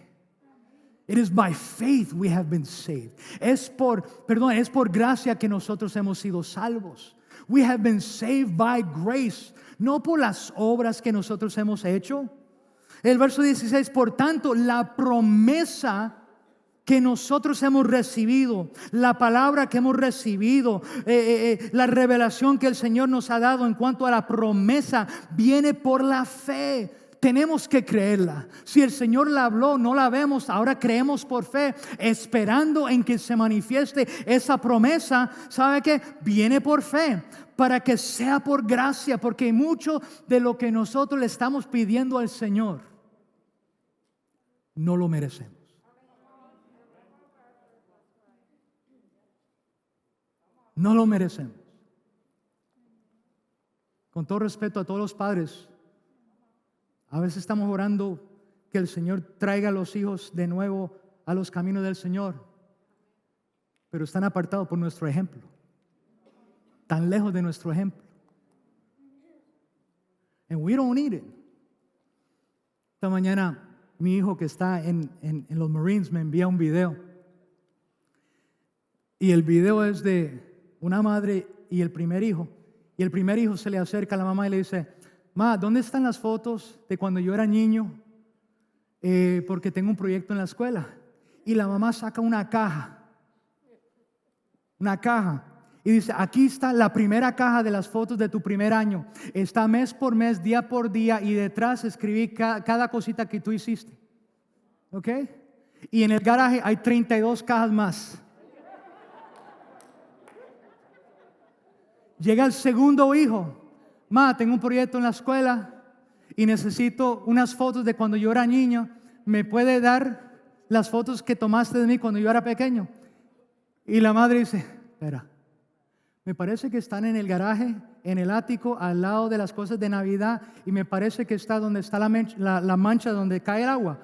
It is by faith we have been saved. Es por gracia que nosotros hemos sido salvos. We have been saved by grace, no por las obras que nosotros hemos hecho. El verso 16, por tanto, la promesa que nosotros hemos recibido, la palabra que hemos recibido, la revelación que el Señor nos ha dado en cuanto a la promesa, viene por la fe. Tenemos que creerla. Si el Señor la habló, no la vemos, ahora creemos por fe, esperando en que se manifieste esa promesa. ¿Sabe qué? Viene por fe, para que sea por gracia, porque mucho de lo que nosotros le estamos pidiendo al Señor, no lo merecemos. No lo merecemos. Con todo respeto a todos los padres, a veces estamos orando que el Señor traiga a los hijos de nuevo a los caminos del Señor, pero están apartados por nuestro ejemplo, tan lejos de nuestro ejemplo. And we don't need it. Esta mañana mi hijo que está en los Marines me envía un video. Y el video es de una madre y el primer hijo. Y el primer hijo se le acerca a la mamá y le dice, ma, ¿dónde están las fotos de cuando yo era niño? Porque tengo un proyecto en la escuela. Y la mamá saca una caja. Y dice, aquí está la primera caja de las fotos de tu primer año. Está mes por mes, día por día. Y detrás escribí cada cosita que tú hiciste. ¿Ok? Y en el garaje hay 32 cajas más. Llega el segundo hijo. Ma, tengo un proyecto en la escuela y necesito unas fotos de cuando yo era niño. ¿Me puede dar las fotos que tomaste de mí cuando yo era pequeño? Y la madre dice, espera, me parece que están en el garaje, en el ático, al lado de las cosas de Navidad, y me parece que está donde está la mancha donde cae el agua.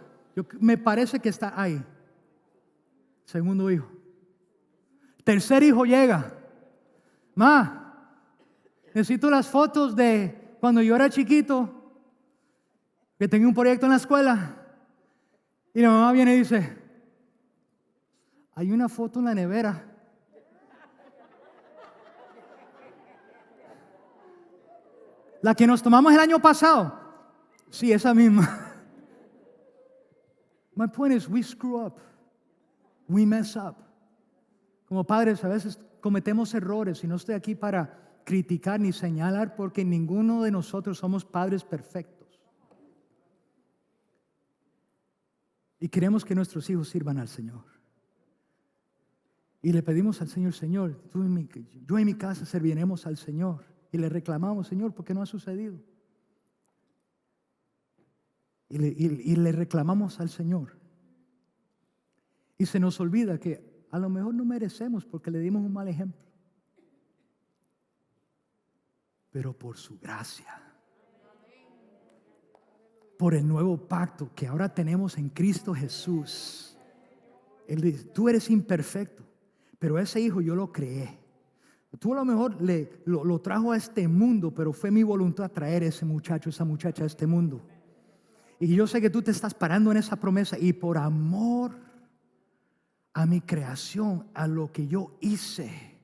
Me parece que está ahí. Segundo hijo. Tercer hijo llega. Ma, necesito las fotos de cuando yo era chiquito, que tenía un proyecto en la escuela. Y la mamá viene y dice, hay una foto en la nevera. La que nos tomamos el año pasado. Sí, esa misma. My point is, we screw up. We mess up. Como padres a veces cometemos errores y no estoy aquí para criticar ni señalar porque ninguno de nosotros somos padres perfectos. Y queremos que nuestros hijos sirvan al Señor. Y le pedimos al Señor, Señor, yo en mi casa serviremos al Señor. Y le reclamamos, Señor, ¿por qué no ha sucedido? Y le reclamamos al Señor. Y se nos olvida que a lo mejor no merecemos porque le dimos un mal ejemplo. pero por su gracia, por el nuevo pacto que ahora tenemos en Cristo Jesús. Él dice, tú eres imperfecto, pero ese hijo yo lo creé. Tú a lo mejor lo trajo a este mundo, pero fue mi voluntad traer ese muchacho, esa muchacha a este mundo. Y yo sé que tú te estás parando en esa promesa, y por amor a mi creación, a lo que yo hice,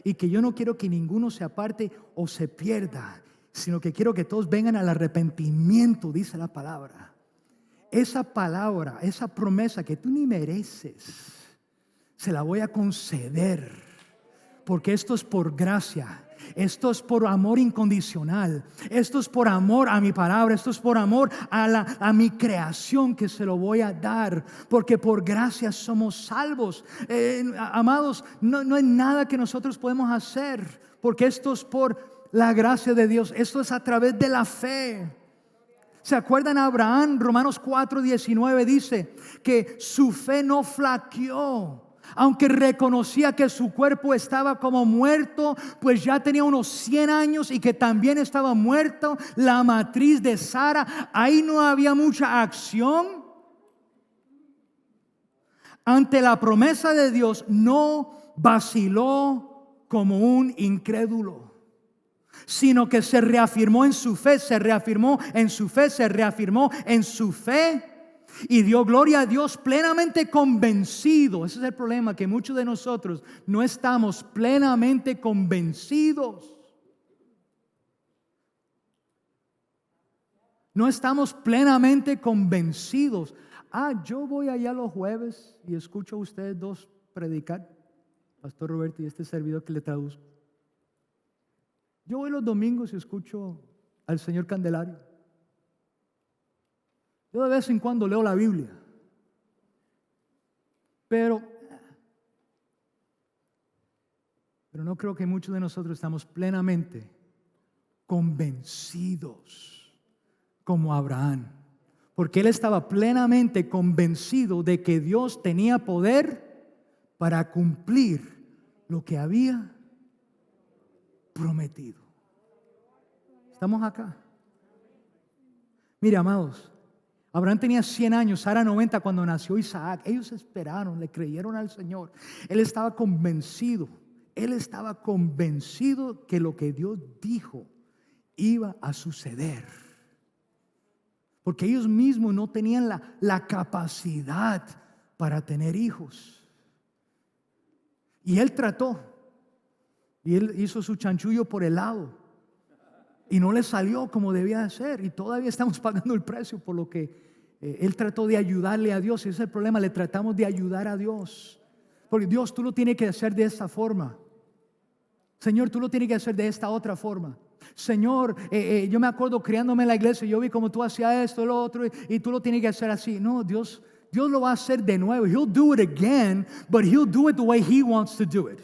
y que yo no quiero que ninguno se aparte o se pierda, sino que quiero que todos vengan al arrepentimiento, dice la palabra. Esa palabra, esa promesa que tú ni mereces, se la voy a conceder, porque esto es por gracia. Esto es por amor incondicional. Esto es por amor a mi palabra. Esto es por amor a mi creación, que se lo voy a dar, porque por gracia somos salvos. Amados, no hay nada que nosotros podemos hacer, porque esto es por la gracia de Dios. Esto es a través de la fe. ¿Se acuerdan a Abraham? Romanos 4:19 dice que su fe no flaqueó. Aunque reconocía que su cuerpo estaba como muerto, pues ya tenía unos 100 años, y que también estaba muerto la matriz de Sara. Ahí no había mucha acción. Ante la promesa de Dios no vaciló como un incrédulo, sino que se reafirmó en su fe, se reafirmó en su fe, se reafirmó en su fe. Y dio gloria a Dios plenamente convencido. Ese es el problema, que muchos de nosotros no estamos plenamente convencidos. No estamos plenamente convencidos. Yo voy allá los jueves y escucho a ustedes dos predicar, Pastor Roberto y este servidor que le traduzco. Yo voy los domingos y escucho al señor Candelario. Yo de vez en cuando leo la Biblia, pero no creo que muchos de nosotros estamos plenamente convencidos como Abraham, porque él estaba plenamente convencido de que Dios tenía poder para cumplir lo que había prometido. ¿Estamos acá? Mire, amados, Abraham tenía 100 años, Sara 90 cuando nació Isaac. Ellos esperaron, le creyeron al Señor. Él estaba convencido que lo que Dios dijo iba a suceder, porque ellos mismos no tenían la capacidad para tener hijos. Y él trató, y él hizo su chanchullo por el lado, y no le salió como debía de ser, y todavía estamos pagando el precio por lo que él trató de ayudarle a Dios. Y ese es el problema, le tratamos de ayudar a Dios, porque Dios, tú lo tienes que hacer de esta forma. Señor, tú lo tienes que hacer de esta otra forma. Señor, yo me acuerdo criándome en la iglesia, yo vi como tú hacías esto, lo otro, y tú lo tienes que hacer así. No, Dios lo va a hacer de nuevo. He'll do it again, but He'll do it the way He wants to do it.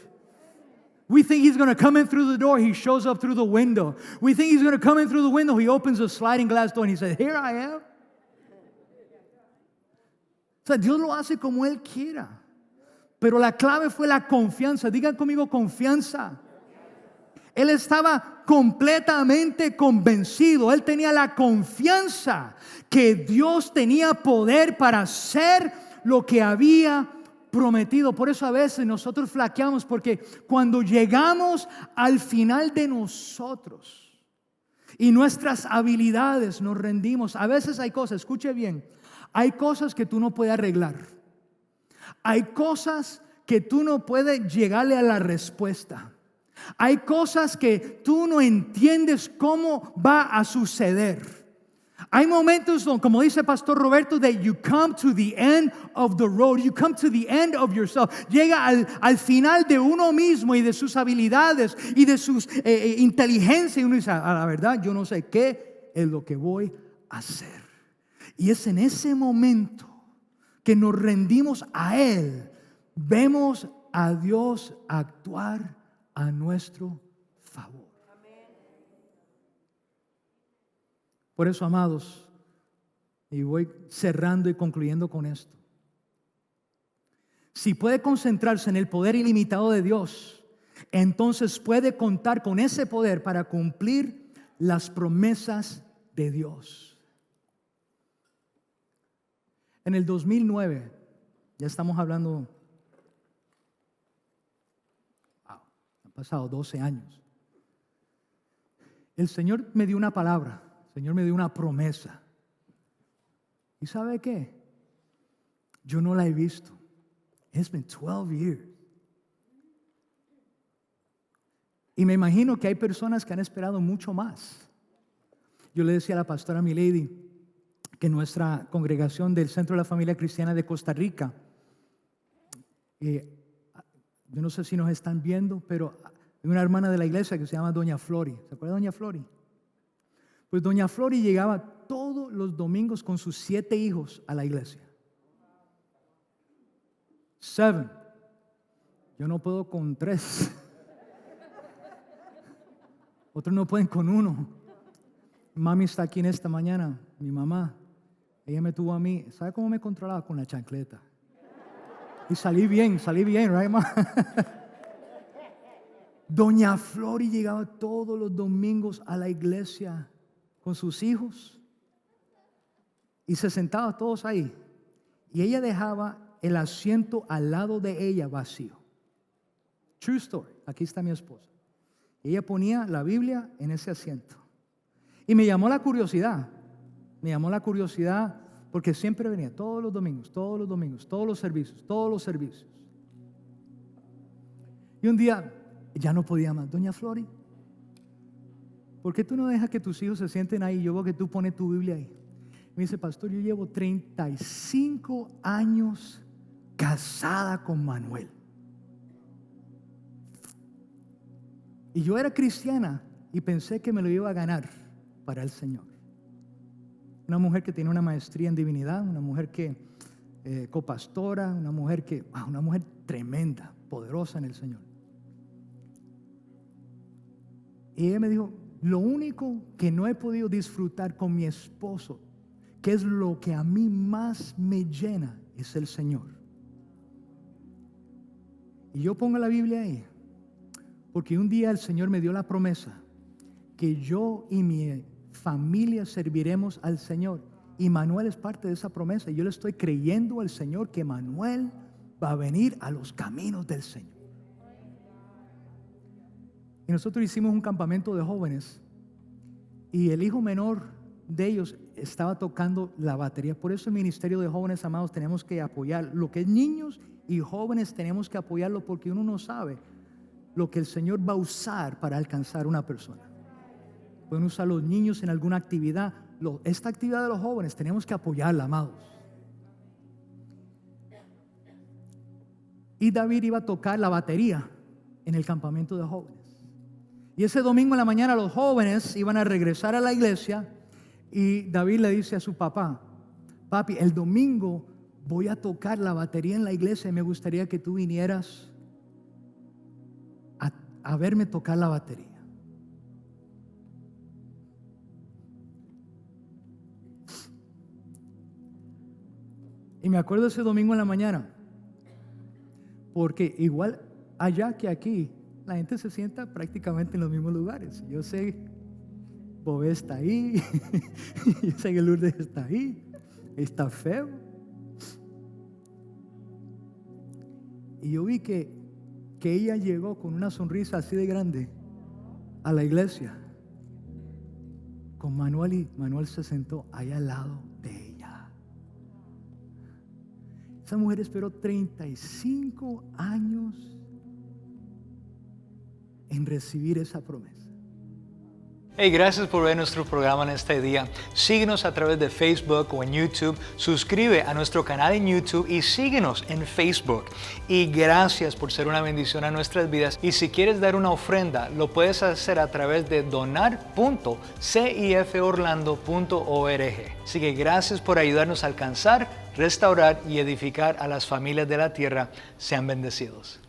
We think He's going to come in through the door, He shows up through the window. We think He's going to come in through the window, He opens a sliding glass door and He says, here I am. O sea, Dios lo hace como Él quiera. Pero la clave fue la confianza. Digan conmigo, confianza. Él estaba completamente convencido. Él tenía la confianza que Dios tenía poder para hacer lo que había prometido. Por eso a veces nosotros flaqueamos, porque cuando llegamos al final de nosotros y nuestras habilidades, nos rendimos. A veces hay cosas, escuche bien, hay cosas que tú no puedes arreglar. Hay cosas que tú no puedes llegarle a la respuesta. Hay cosas que tú no entiendes cómo va a suceder. Hay momentos donde, como dice Pastor Roberto, that you come to the end of the road. You come to the end of yourself. Llega al final de uno mismo y de sus habilidades y de sus inteligencia. Y uno dice, a la verdad, yo no sé qué es lo que voy a hacer. Y es en ese momento que nos rendimos a Él. Vemos a Dios actuar a nuestro favor. Por eso, amados, y voy cerrando y concluyendo con esto. Si puede concentrarse en el poder ilimitado de Dios entonces puede contar con ese poder para cumplir las promesas de Dios. En el 2009, ya estamos hablando, han pasado 12 años. El Señor me dio una palabra, el Señor me dio una promesa. ¿Y sabe qué? Yo no la he visto. It's been 12 years. Y me imagino que hay personas que han esperado mucho más. Yo le decía a la pastora Milady que nuestra congregación del Centro de la Familia Cristiana de Costa Rica, yo no sé si nos están viendo, pero hay una hermana de la iglesia que se llama Doña Flori. ¿Se acuerda de Doña Flori? Pues Doña Flori llegaba todos los domingos con sus 7 hijos a la iglesia. 7. Yo no puedo con 3. Otros no pueden con 1. Mami está aquí en esta mañana, mi mamá. Ella me tuvo a mí. ¿Sabe cómo me controlaba? Con la chancleta. Y salí bien, right, ma? Doña Flori llegaba todos los domingos a la iglesia con sus hijos y se sentaba todos ahí. Y ella dejaba el asiento al lado de ella vacío. True story. Aquí está mi esposa. Ella ponía la Biblia en ese asiento. Y me llamó la curiosidad. Porque siempre venía todos los domingos, todos los servicios. Y un día ya no podía más. Doña Flori, ¿por qué tú no dejas que tus hijos se sienten ahí? Yo veo que tú pones tu Biblia ahí. Me dice, pastor, yo llevo 35 años casada con Manuel. Y yo era cristiana y pensé que me lo iba a ganar para el Señor. Una mujer que tiene una maestría en divinidad, una mujer que copastora, una mujer tremenda, poderosa en el Señor. Y ella me dijo, lo único que no he podido disfrutar con mi esposo, que es lo que a mí más me llena, es el Señor. Y yo pongo la Biblia ahí, porque un día el Señor me dio la promesa que yo y mi familia serviremos al Señor. Y Manuel es parte de esa promesa. Y yo le estoy creyendo al Señor que Manuel va a venir a los caminos del Señor. Y nosotros hicimos un campamento de jóvenes. Y el hijo menor de ellos estaba tocando la batería. Por eso el ministerio de jóvenes, amados, tenemos que apoyar. Lo que es niños y jóvenes tenemos que apoyarlo, porque uno no sabe lo que el Señor va a usar para alcanzar una persona. Pueden usar los niños en alguna actividad. Esta actividad de los jóvenes tenemos que apoyarla, amados. Y David iba a tocar la batería en el campamento de jóvenes. Y ese domingo en la mañana los jóvenes iban a regresar a la iglesia y David le dice a su papá, papi, el domingo voy a tocar la batería en la iglesia y me gustaría que tú vinieras a verme tocar la batería. Y me acuerdo ese domingo en la mañana, porque igual allá que aquí, la gente se sienta prácticamente en los mismos lugares. Yo sé, Bobé está ahí, yo sé que Lourdes está ahí, está feo. Y yo vi que ella llegó con una sonrisa así de grande a la iglesia con Manuel, y Manuel se sentó ahí al lado de ella. Esa mujer esperó 35 años en recibir esa promesa. Hey, gracias por ver nuestro programa en este día. Síguenos a través de Facebook o en YouTube. Suscribe a nuestro canal en YouTube y síguenos en Facebook. Y gracias por ser una bendición a nuestras vidas. Y si quieres dar una ofrenda, lo puedes hacer a través de donar.ciforlando.org. Así que gracias por ayudarnos a alcanzar, restaurar y edificar a las familias de la tierra. Sean bendecidos.